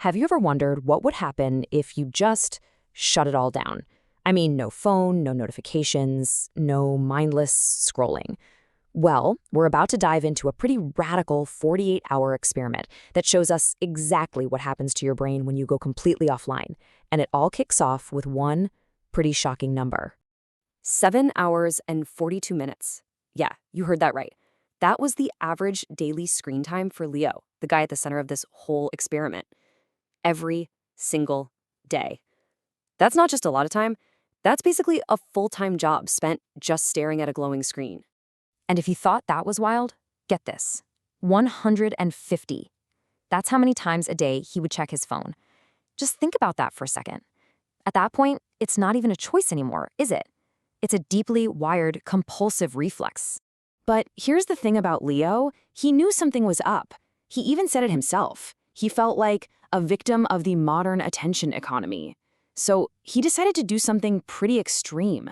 Have you ever wondered what would happen if you just shut it all down? I mean, no phone, no notifications, no mindless scrolling. Well, we're about to dive into a pretty radical 48-hour experiment that shows us exactly what happens to your brain when you go completely offline. And it all kicks off with one pretty shocking number. 7 hours and 42 minutes. Yeah, you heard that right. That was the average daily screen time for Leo, the guy at the center of this whole experiment. Every single day. That's not just a lot of time. That's basically a full-time job spent just staring at a glowing screen. And if you thought that was wild, get this. 150. That's how many times a day he would check his phone. Just think about that for a second. At that point, it's not even a choice anymore, is it? It's a deeply wired, compulsive reflex. But here's the thing about Leo. He knew something was up. He even said it himself. He felt like a victim of the modern attention economy. So he decided to do something pretty extreme.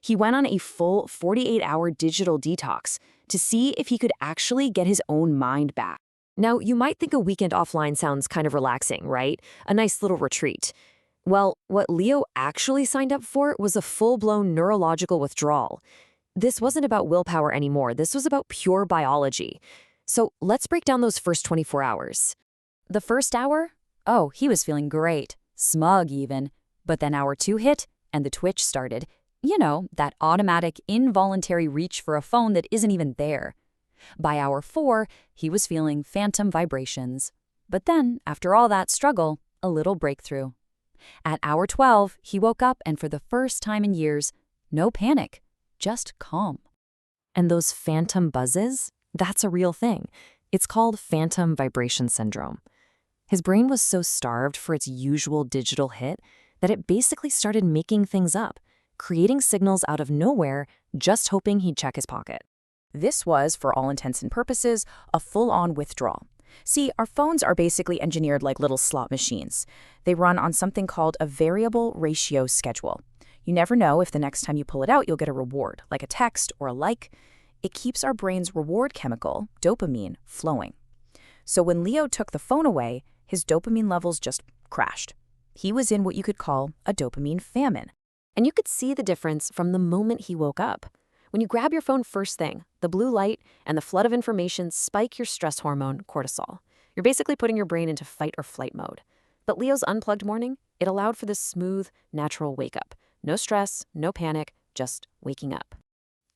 He went on a full 48-hour digital detox to see if he could actually get his own mind back. Now, you might think a weekend offline sounds kind of relaxing, right? A nice little retreat. Well, what Leo actually signed up for was a full-blown neurological withdrawal. This wasn't about willpower anymore. This was about pure biology. So let's break down those first 24 hours. The first hour? Oh, he was feeling great. Smug even. But then hour 2 hit, and the twitch started. You know, that automatic, involuntary reach for a phone that isn't even there. By hour 4, he was feeling phantom vibrations. But then, after all that struggle, a little breakthrough. At hour 12, he woke up and for the first time in years, no panic, just calm. And those phantom buzzes, that's a real thing. It's called phantom vibration syndrome. His brain was so starved for its usual digital hit that it basically started making things up, creating signals out of nowhere, just hoping he'd check his pocket. This was, for all intents and purposes, a full-on withdrawal. See, our phones are basically engineered like little slot machines. They run on something called a variable ratio schedule. You never know if the next time you pull it out, you'll get a reward, like a text or a like. It keeps our brain's reward chemical, dopamine, flowing. So when Leo took the phone away, his dopamine levels just crashed. He was in what you could call a dopamine famine. And you could see the difference from the moment he woke up. When you grab your phone first thing, the blue light and the flood of information spike your stress hormone, cortisol. You're basically putting your brain into fight or flight mode. But Leo's unplugged morning, it allowed for this smooth, natural wake-up. No stress, no panic, just waking up.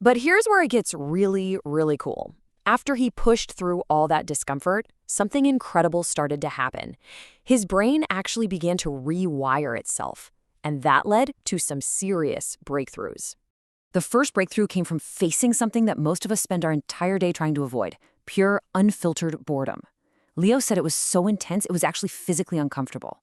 But here's where it gets really, really cool. After he pushed through all that discomfort, something incredible started to happen. His brain actually began to rewire itself, and that led to some serious breakthroughs. The first breakthrough came from facing something that most of us spend our entire day trying to avoid, pure, unfiltered boredom. Leo said it was so intense it was actually physically uncomfortable.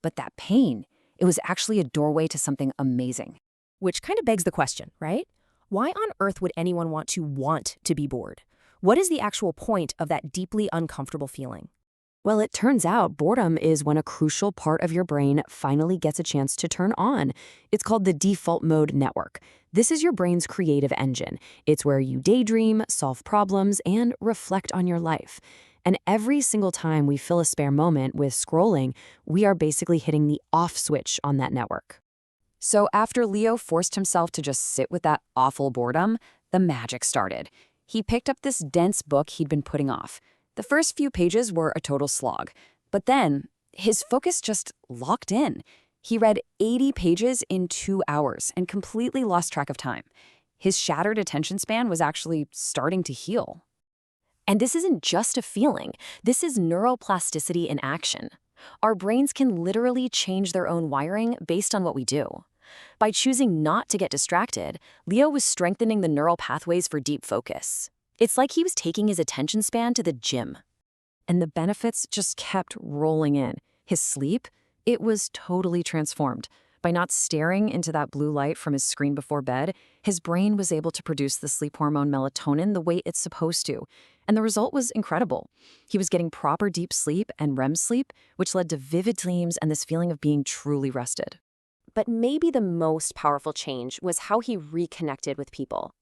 But that pain, it was actually a doorway to something amazing. Which kind of begs the question, right? Why on earth would anyone want to be bored? What is the actual point of that deeply uncomfortable feeling? Well, it turns out boredom is when a crucial part of your brain finally gets a chance to turn on. It's called the default mode network. This is your brain's creative engine. It's where you daydream, solve problems, and reflect on your life. And every single time we fill a spare moment with scrolling, we are basically hitting the off switch on that network. So after Leo forced himself to just sit with that awful boredom, the magic started. He picked up this dense book he'd been putting off. The first few pages were a total slog, but then his focus just locked in. He read 80 pages in 2 hours and completely lost track of time. His shattered attention span was actually starting to heal. And this isn't just a feeling. This is neuroplasticity in action. Our brains can literally change their own wiring based on what we do. By choosing not to get distracted, Leo was strengthening the neural pathways for deep focus. It's like he was taking his attention span to the gym. And the benefits just kept rolling in. His sleep, it was totally transformed. By not staring into that blue light from his screen before bed, his brain was able to produce the sleep hormone melatonin the way it's supposed to. And the result was incredible. He was getting proper deep sleep and REM sleep, which led to vivid dreams and this feeling of being truly rested. But maybe the most powerful change was how he reconnected with people.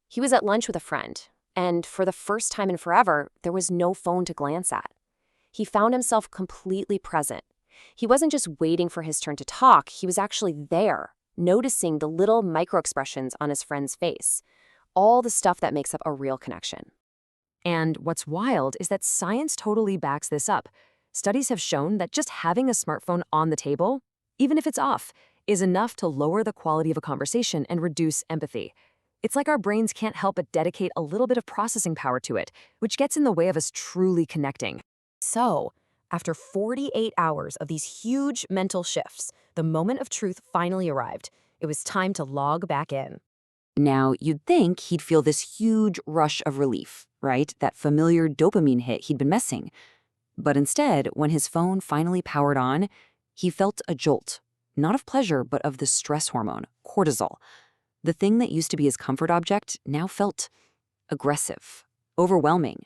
He was at lunch with a friend, and for the first time in forever, there was no phone to glance at. He found himself completely present. He wasn't just waiting for his turn to talk, he was actually there, noticing the little micro-expressions on his friend's face. All the stuff that makes up a real connection. And what's wild is that science totally backs this up. Studies have shown that just having a smartphone on the table, even if it's off, is enough to lower the quality of a conversation and reduce empathy. It's like our brains can't help but dedicate a little bit of processing power to it, which gets in the way of us truly connecting. So, after 48 hours of these huge mental shifts, the moment of truth finally arrived. It was time to log back in. Now, you'd think he'd feel this huge rush of relief, right? That familiar dopamine hit he'd been missing. But instead, when his phone finally powered on, he felt a jolt, not of pleasure, but of the stress hormone, cortisol. The thing that used to be his comfort object now felt aggressive, overwhelming.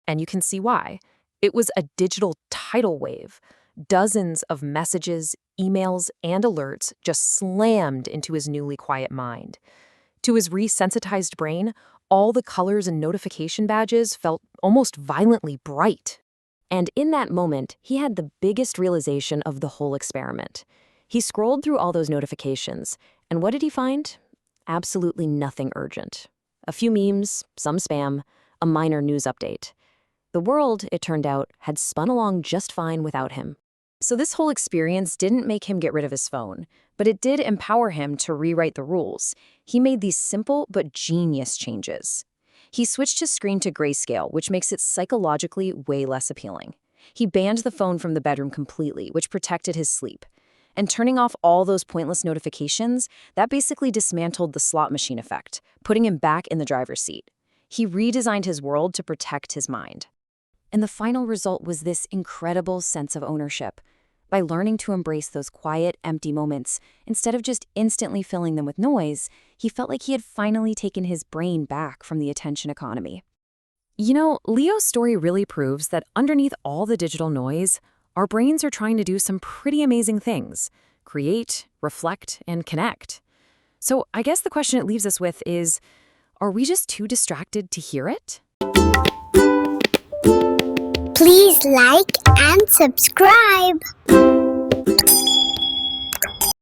And you can see why. It was a digital tidal wave. Dozens of messages, emails, and alerts just slammed into his newly quiet mind. To his resensitized brain, all the colors and notification badges felt almost violently bright. And in that moment, he had the biggest realization of the whole experiment. He scrolled through all those notifications, and what did he find? Absolutely nothing urgent. A few memes, some spam, a minor news update. The world, it turned out, had spun along just fine without him. So this whole experience didn't make him get rid of his phone, but it did empower him to rewrite the rules. He made these simple but genius changes. He switched his screen to grayscale, which makes it psychologically way less appealing. He banned the phone from the bedroom completely, which protected his sleep. And turning off all those pointless notifications, that basically dismantled the slot machine effect, putting him back in the driver's seat. He redesigned his world to protect his mind. And the final result was this incredible sense of ownership. By learning to embrace those quiet, empty moments, instead of just instantly filling them with noise, he felt like he had finally taken his brain back from the attention economy. You know, Leo's story really proves that underneath all the digital noise, our brains are trying to do some pretty amazing things: create, reflect, and connect. So I guess the question it leaves us with is, are we just too distracted to hear it? Please like and subscribe.